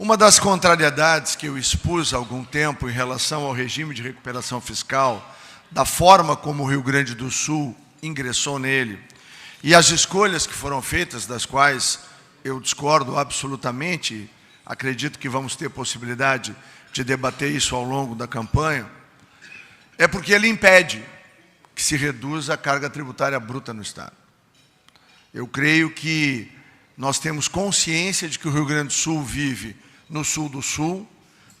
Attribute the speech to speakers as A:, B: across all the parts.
A: Uma das contrariedades que eu expus há algum tempo em relação ao regime de recuperação fiscal, da forma como o Rio Grande do Sul ingressou nele, e as escolhas que foram feitas, das quais eu discordo absolutamente, acredito que vamos ter possibilidade de debater isso ao longo da campanha, é porque ele impede que se reduza a carga tributária bruta no Estado. Eu creio que nós temos consciência de que o Rio Grande do Sul vive no sul do Sul,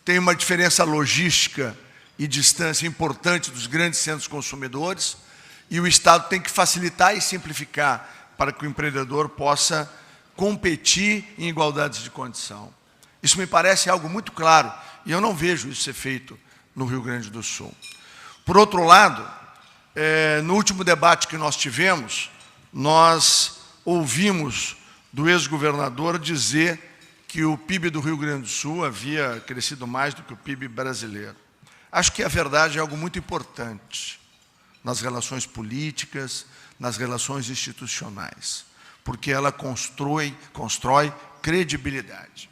A: tem uma diferença logística e distância importante dos grandes centros consumidores, e o Estado tem que facilitar e simplificar para que o empreendedor possa competir em igualdades de condição. Isso me parece algo muito claro, e eu não vejo isso ser feito no Rio Grande do Sul. Por outro lado, no último debate que nós tivemos, nós ouvimos do ex-governador dizer que o PIB do Rio Grande do Sul havia crescido mais do que o PIB brasileiro. Acho que a verdade é algo muito importante nas relações políticas, nas relações institucionais, porque ela constrói credibilidade.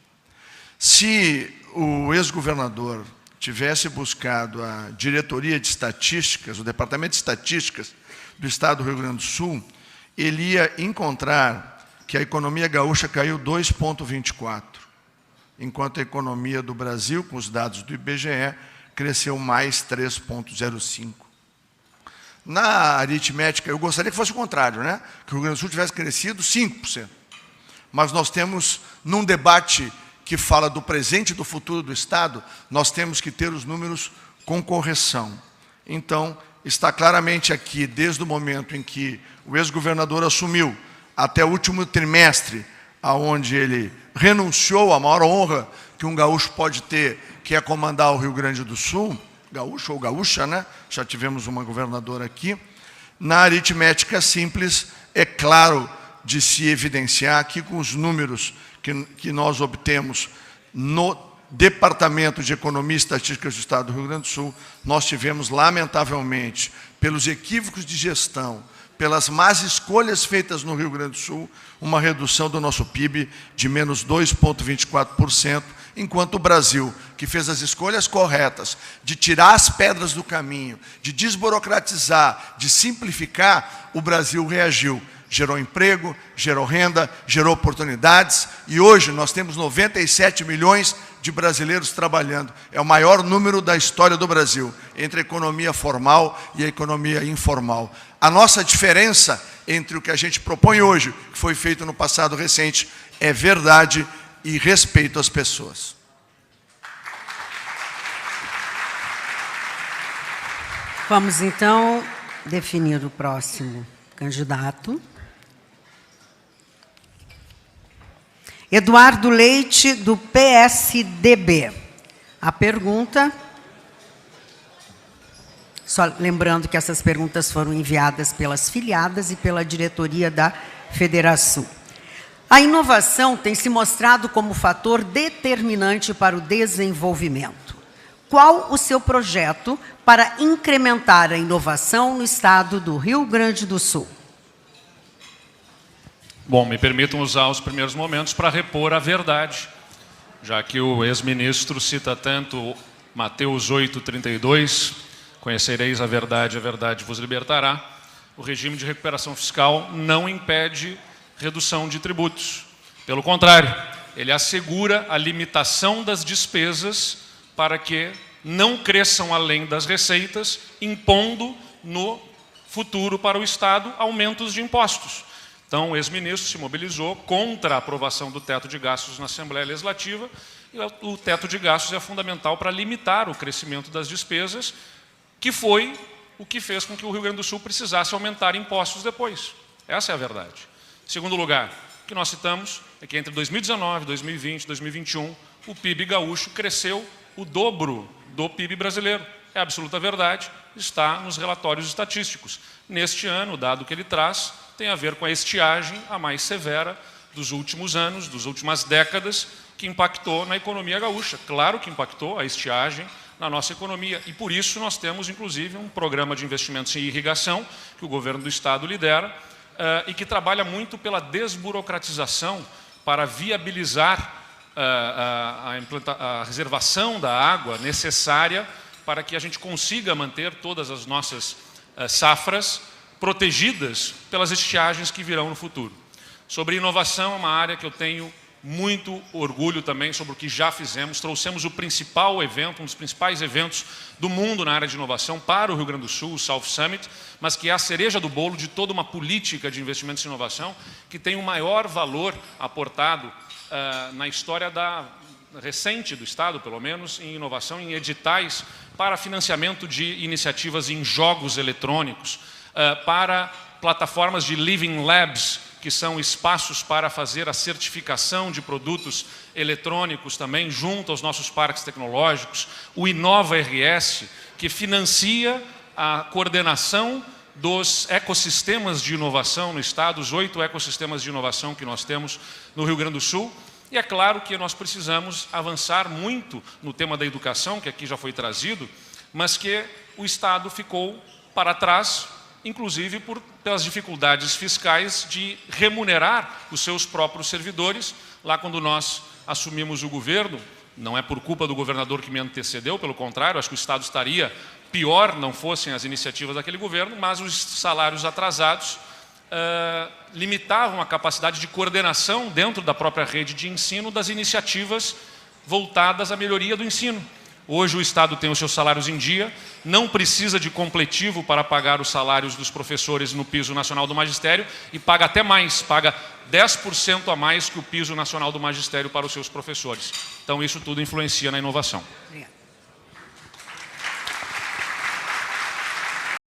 A: Se o ex-governador tivesse buscado a diretoria de estatísticas, o departamento de estatísticas do Estado do Rio Grande do Sul, ele ia encontrar que a economia gaúcha caiu 2,24, enquanto a economia do Brasil, com os dados do IBGE, cresceu mais 3,05. Na aritmética, eu gostaria que fosse o contrário, né? Que o Rio Grande do Sul tivesse crescido 5%. Mas nós temos, num debate que fala do presente e do futuro do Estado, nós temos que ter os números com correção. Então, está claramente aqui, desde o momento em que o ex-governador assumiu, até o último trimestre, onde ele renunciou à maior honra que um gaúcho pode ter, que é comandar o Rio Grande do Sul, gaúcho ou gaúcha, né? Já tivemos uma governadora aqui. Na aritmética simples, é claro de se evidenciar aqui com os números que nós obtemos no Departamento de Economia e Estatística do Estado do Rio Grande do Sul, nós tivemos, lamentavelmente, pelos equívocos de gestão, pelas más escolhas feitas no Rio Grande do Sul, uma redução do nosso PIB de menos 2,24%, enquanto o Brasil, que fez as escolhas corretas de tirar as pedras do caminho, de desburocratizar, de simplificar, o Brasil reagiu. Gerou emprego, gerou renda, gerou oportunidades, e hoje nós temos 97 milhões de brasileiros trabalhando. É o maior número da história do Brasil, entre a economia formal e a economia informal. A nossa diferença entre o que a gente propõe hoje, que foi feito no passado recente, é verdade e respeito às pessoas.
B: Vamos, então, definir o próximo candidato. Eduardo Leite, do PSDB. A pergunta... Só lembrando que essas perguntas foram enviadas pelas filiadas e pela diretoria da Federação. A inovação tem se mostrado como fator determinante para o desenvolvimento. Qual o seu projeto para incrementar a inovação no estado do Rio Grande do Sul?
C: Bom, me permitam usar os primeiros momentos para repor a verdade, já que o ex-ministro cita tanto Mateus 8,32, conhecereis a verdade vos libertará. O regime de recuperação fiscal não impede redução de tributos. Pelo contrário, ele assegura a limitação das despesas para que não cresçam além das receitas, impondo no futuro para o Estado aumentos de impostos. Então, o ex-ministro se mobilizou contra a aprovação do teto de gastos na Assembleia Legislativa, e o teto de gastos é fundamental para limitar o crescimento das despesas, que foi o que fez com que o Rio Grande do Sul precisasse aumentar impostos depois. Essa é a verdade. Segundo lugar, o que nós citamos é que entre 2019, 2020 e 2021, o PIB gaúcho cresceu o dobro do PIB brasileiro. É a absoluta verdade, está nos relatórios estatísticos. Neste ano, o dado que ele traz tem a ver com a estiagem a mais severa dos últimos anos, das últimas décadas, que impactou na economia gaúcha. Claro que impactou a estiagem na nossa economia, e por isso nós temos, inclusive, um programa de investimentos em irrigação, que o governo do Estado lidera, e que trabalha muito pela desburocratização para viabilizar a reservação da água necessária para que a gente consiga manter todas as nossas safras protegidas pelas estiagens que virão no futuro. Sobre inovação, é uma área que eu tenho muito orgulho também sobre o que já fizemos. Trouxemos o principal evento, um dos principais eventos do mundo na área de inovação para o Rio Grande do Sul, o South Summit, mas que é a cereja do bolo de toda uma política de investimentos em inovação que tem o maior valor aportado na história recente do Estado, pelo menos, em inovação, em editais para financiamento de iniciativas em jogos eletrônicos, para plataformas de Living Labs, que são espaços para fazer a certificação de produtos eletrônicos também, junto aos nossos parques tecnológicos, o Inova RS, que financia a coordenação dos ecossistemas de inovação no Estado, os 8 ecossistemas de inovação que nós temos no Rio Grande do Sul. E é claro que nós precisamos avançar muito no tema da educação, que aqui já foi trazido, mas que o Estado ficou para trás, inclusive pelas dificuldades fiscais de remunerar os seus próprios servidores. Lá quando nós assumimos o governo, não é por culpa do governador que me antecedeu, pelo contrário, acho que o Estado estaria pior não fossem as iniciativas daquele governo, mas os salários atrasados limitavam a capacidade de coordenação dentro da própria rede de ensino das iniciativas voltadas à melhoria do ensino. Hoje o Estado tem os seus salários em dia, não precisa de completivo para pagar os salários dos professores no piso nacional do magistério e paga até mais, paga 10% a mais que o piso nacional do magistério para os seus professores. Então isso tudo influencia na inovação.
B: Obrigada.